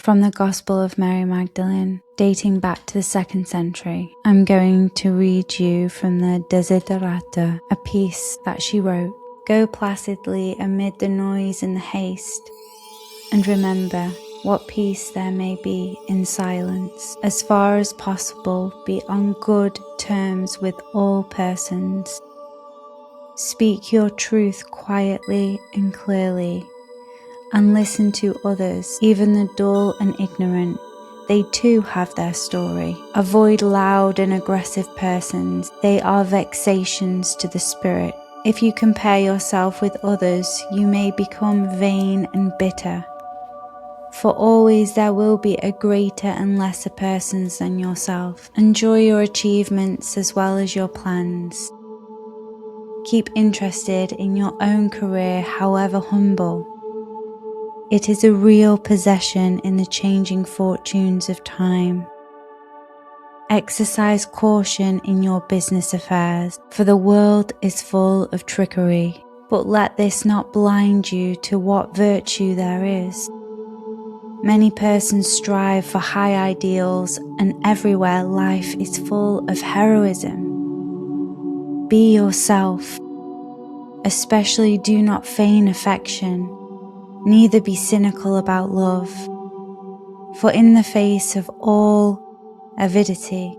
from the Gospel of Mary Magdalene, dating back to the 2nd century. I'm going to read you from the Desiderata, a piece that she wrote. Go placidly amid the noise and the haste, and remember what peace there may be in silence. As far as possible, be on good terms with all persons. Speak your truth quietly and clearly, and listen to others, even the dull and ignorant. They too have their story. Avoid loud and aggressive persons. They are vexations to the spirit. If you compare yourself with others, you may become vain and bitter. For always there will be a greater and lesser persons than yourself. Enjoy your achievements as well as your plans. Keep interested in your own career, however humble. It is a real possession in the changing fortunes of time. Exercise caution in your business affairs, for the world is full of trickery. But let this not blind you to what virtue there is. Many persons strive for high ideals, and everywhere life is full of heroism. Be yourself. Especially do not feign affection, neither be cynical about love. For in the face of all avidity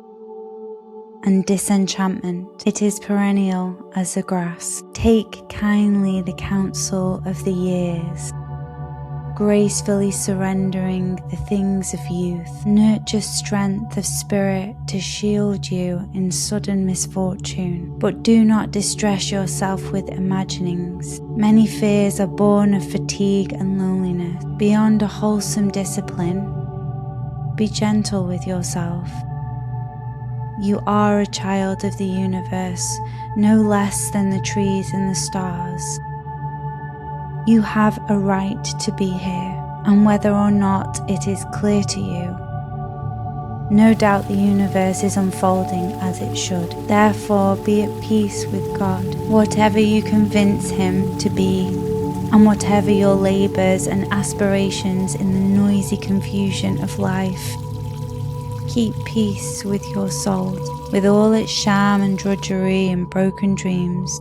and disenchantment, it is perennial as the grass. Take kindly the counsel of the years, gracefully surrendering the things of youth. Nurture strength of spirit to shield you in sudden misfortune, but do not distress yourself with imaginings. Many fears are born of fatigue and loneliness. Beyond a wholesome discipline, be gentle with yourself. You are a child of the universe, no less than the trees and the stars. You have a right to be here, and whether or not it is clear to you, no doubt the universe is unfolding as it should. Therefore, be at peace with God, whatever you convince Him to be, and whatever your labors and aspirations in the noisy confusion of life. Keep peace with your soul, with all its sham and drudgery and broken dreams.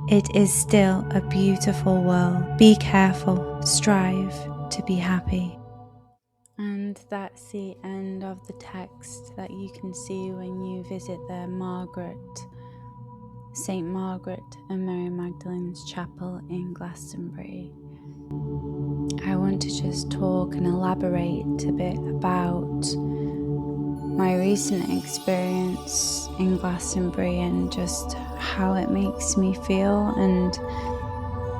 It is still a beautiful world. Be careful, strive to be happy. And that's the end of the text that you can see when you visit the St. Margaret and Mary Magdalene's chapel in Glastonbury. I want to just talk and elaborate a bit about my recent experience in Glastonbury and just how it makes me feel, and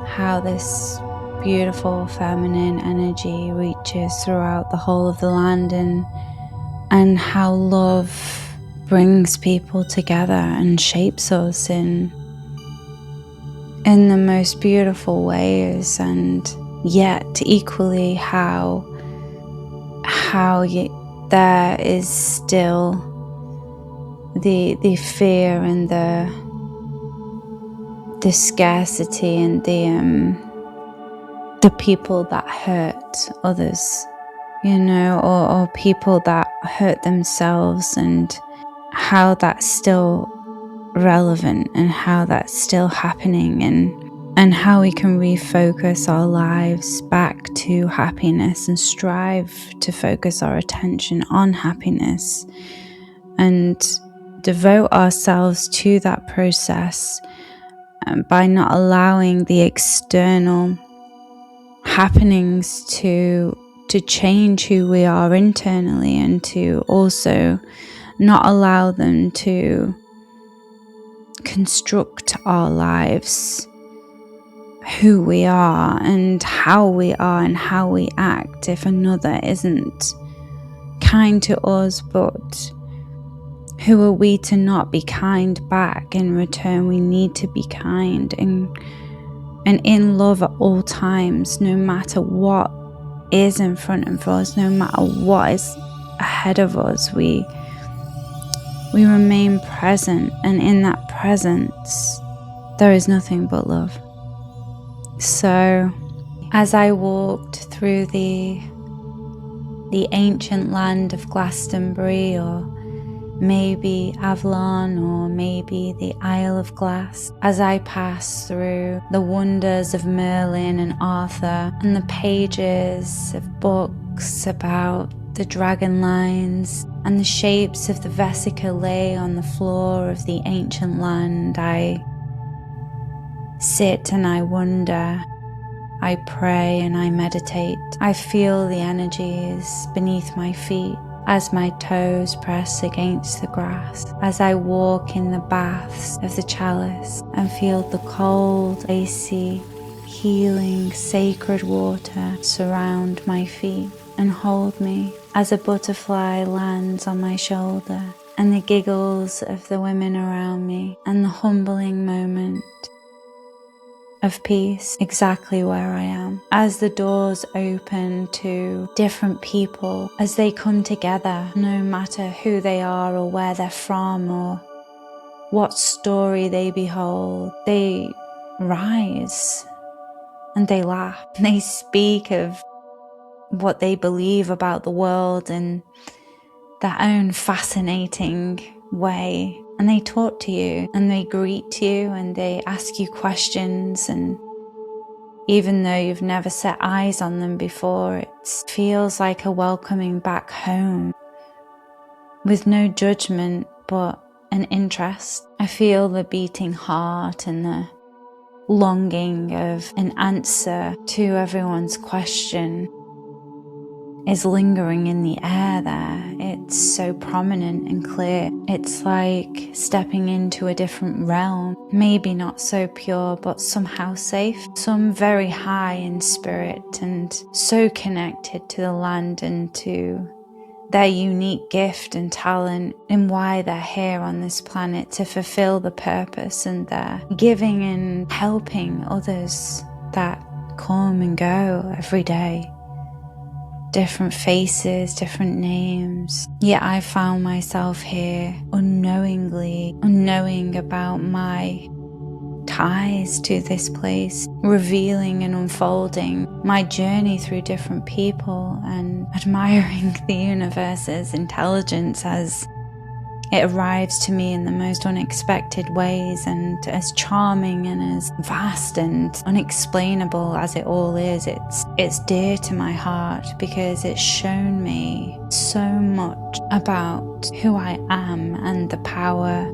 how this beautiful feminine energy reaches throughout the whole of the land, and how love brings people together and shapes us in the most beautiful ways, and yet equally how there is still the fear and the scarcity and the people that hurt others, or people that hurt themselves, and how that's still relevant, and how that's still happening, and how we can refocus our lives back to happiness and strive to focus our attention on happiness and devote ourselves to that process, by not allowing the external happenings to change who we are internally, and to also not allow them to construct our lives, who we are and how we act if another isn't kind to us. But who are we to not be kind back? In return, we need to be kind and in love at all times, no matter what is in front of us, no matter what is ahead of us. We remain present, and in that presence there is nothing but love. So as I walked through the the ancient land of Glastonbury, or maybe Avalon, or maybe the Isle of Glass, as I pass through the wonders of Merlin and Arthur and the pages of books about the dragon lines and the shapes of the vesica lay on the floor of the ancient land. I sit and I wonder, I pray and I meditate. I feel the energies beneath my feet as my toes press against the grass, as I walk in the baths of the chalice and feel the cold, icy, healing, sacred water surround my feet and hold me as a butterfly lands on my shoulder, and the giggles of the women around me and the humbling moment of peace exactly where I am. As the doors open to different people, as they come together, no matter who they are or where they're from or what story they behold, they rise and they laugh. They speak of what they believe about the world in their own fascinating way. And they talk to you and they greet you and they ask you questions, and even though you've never set eyes on them before, it feels like a welcoming back home with no judgment but an interest. I feel the beating heart and the longing of an answer to everyone's question is lingering in the air there. It's so prominent and clear. It's like stepping into a different realm, maybe not so pure, but somehow safe. Some very high in spirit and so connected to the land and to their unique gift and talent and why they're here on this planet to fulfill the purpose, and they're giving and helping others that come and go every day. Different faces, different names. Yet I found myself here unknowingly, unknowing about my ties to this place, revealing and unfolding my journey through different people and admiring the universe's intelligence as it arrives to me in the most unexpected ways, and as charming and as vast and unexplainable as it all is, it's dear to my heart because it's shown me so much about who I am and the power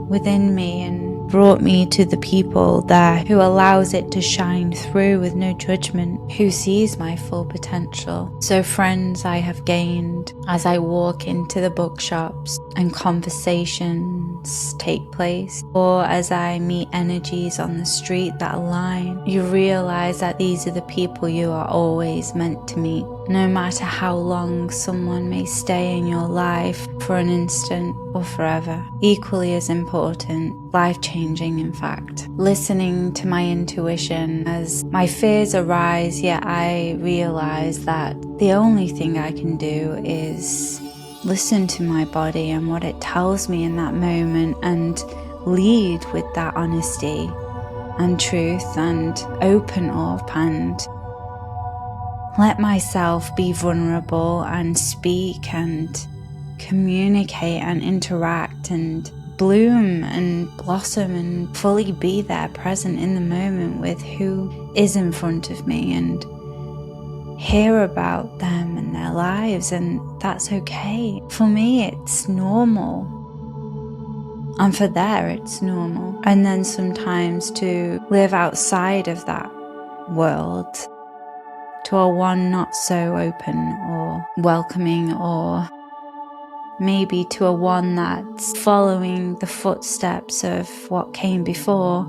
within me, and brought me to the people there who allows it to shine through with no judgment, who sees my full potential. So friends I have gained as I walk into the bookshops and conversations take place, or as I meet energies on the street that align. You realize that these are the people you are always meant to meet. No matter how long someone may stay in your life, for an instant or forever. Equally as important, life-changing in fact. Listening to my intuition as my fears arise, yet I realize that the only thing I can do is listen to my body and what it tells me in that moment, and lead with that honesty and truth and open up and let myself be vulnerable and speak and communicate and interact and bloom and blossom and fully be there present in the moment with who is in front of me, and hear about them and their lives, and that's okay. For me it's normal, and for there it's normal. And then sometimes to live outside of that world, to a one not so open or welcoming, or maybe to a one that's following the footsteps of what came before.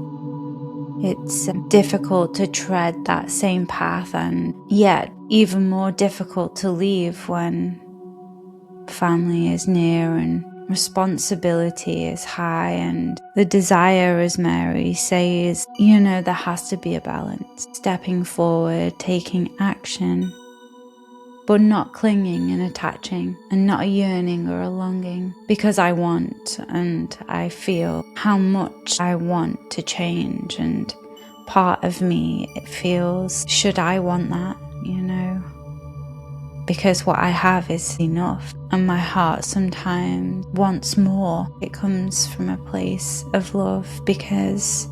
It's difficult to tread that same path, and yet even more difficult to leave when family is near and responsibility is high, and the desire, as Mary says, there has to be a balance. Stepping forward, taking action, but not clinging and attaching, and not a yearning or a longing, because I want and I feel how much I want to change, and part of me, it feels, should I want that, because what I have is enough, and my heart sometimes wants more. It comes from a place of love, because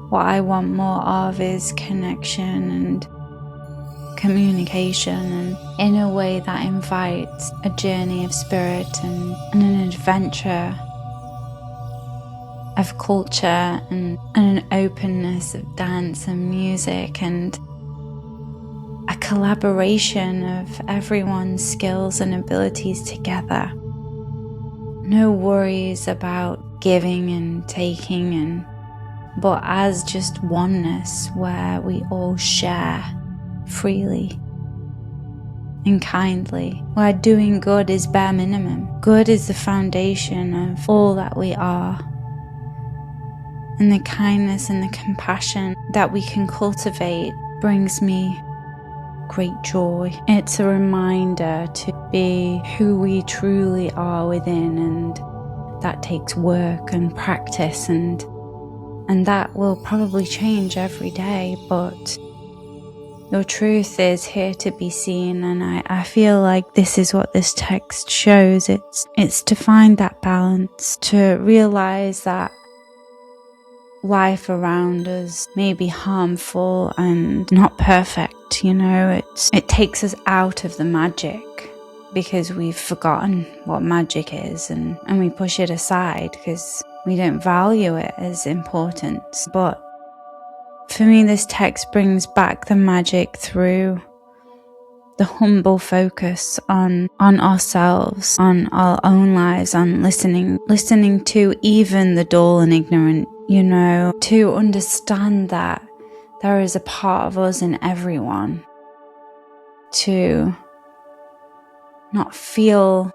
what I want more of is connection and communication, and in a way that invites a journey of spirit and an adventure of culture and an openness of dance and music, and a collaboration of everyone's skills and abilities together. No worries about giving and taking, but as just oneness where we all share freely and kindly, where doing good is bare minimum. Good is the foundation of all that we are, and the kindness and the compassion that we can cultivate brings me great joy. It's a reminder to be who we truly are within, and that takes work and practice, and that will probably change every day, but your truth is here to be seen. And I feel like this is what this text shows. It's to find that balance, to realize that life around us may be harmful and not perfect. It takes us out of the magic, because we've forgotten what magic is, and we push it aside because we don't value it as important. But for me, this text brings back the magic through the humble focus on ourselves, on our own lives, on listening to even the dull and ignorant, to understand that there is a part of us in everyone, to not feel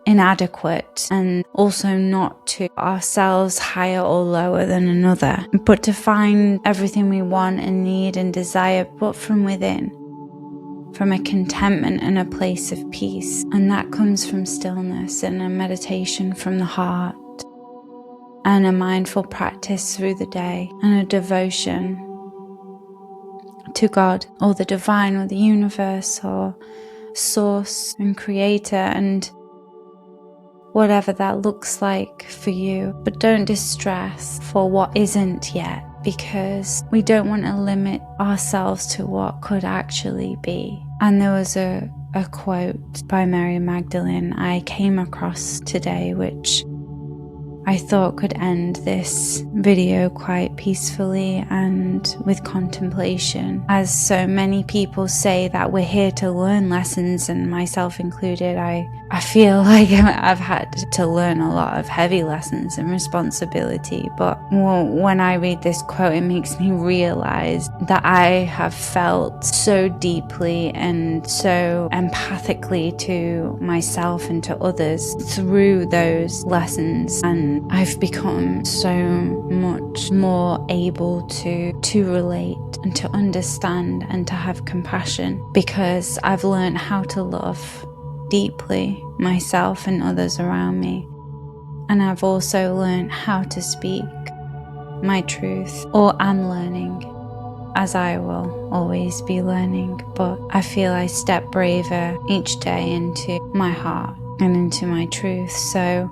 inadequate, and also not to ourselves higher or lower than another, but to find everything we want and need and desire, but from within, from a contentment and a place of peace. And that comes from stillness and a meditation from the heart, and a mindful practice through the day, and a devotion to God or the divine or the universe or source and creator, and whatever that looks like for you. But don't distress for what isn't yet, because we don't want to limit ourselves to what could actually be. And there was a quote by Mary Magdalene I came across today, which I thought could end this video quite peacefully and with contemplation. As so many people say that we're here to learn lessons, and myself included, I feel like I've had to learn a lot of heavy lessons and responsibility. But when I read this quote, it makes me realize that I have felt so deeply and so empathically to myself and to others through those lessons, and I've become so much more able to relate and to understand and to have compassion, because I've learned how to love deeply myself and others around me. And I've also learned how to speak my truth, or am learning, as I will always be learning. But I feel I step braver each day into my heart and into my truth. So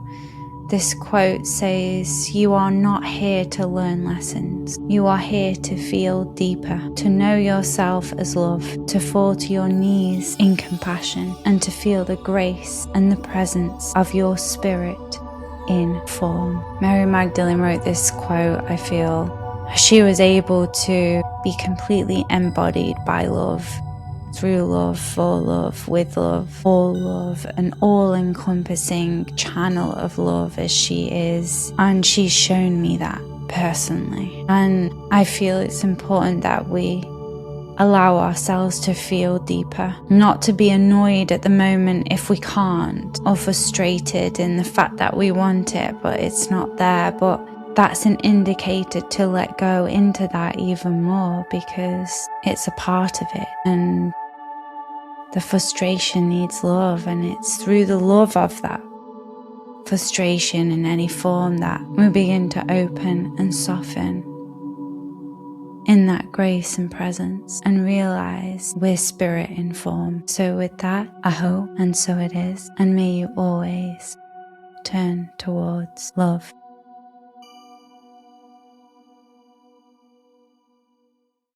this quote says, "You are not here to learn lessons. You are here to feel deeper, to know yourself as love, to fall to your knees in compassion, and to feel the grace and the presence of your spirit in form." Mary Magdalene wrote this quote, I feel, she was able to be completely embodied by love, through love, for love, with love, all love, an all-encompassing channel of love as she is. And she's shown me that personally. And I feel it's important that we allow ourselves to feel deeper, not to be annoyed at the moment if we can't, or frustrated in the fact that we want it but it's not there. But that's an indicator to let go into that even more, because it's a part of it. And the frustration needs love, and it's through the love of that frustration in any form that we begin to open and soften in that grace and presence and realize we're spirit in form. So with that, I hope, and so it is, and may you always turn towards love.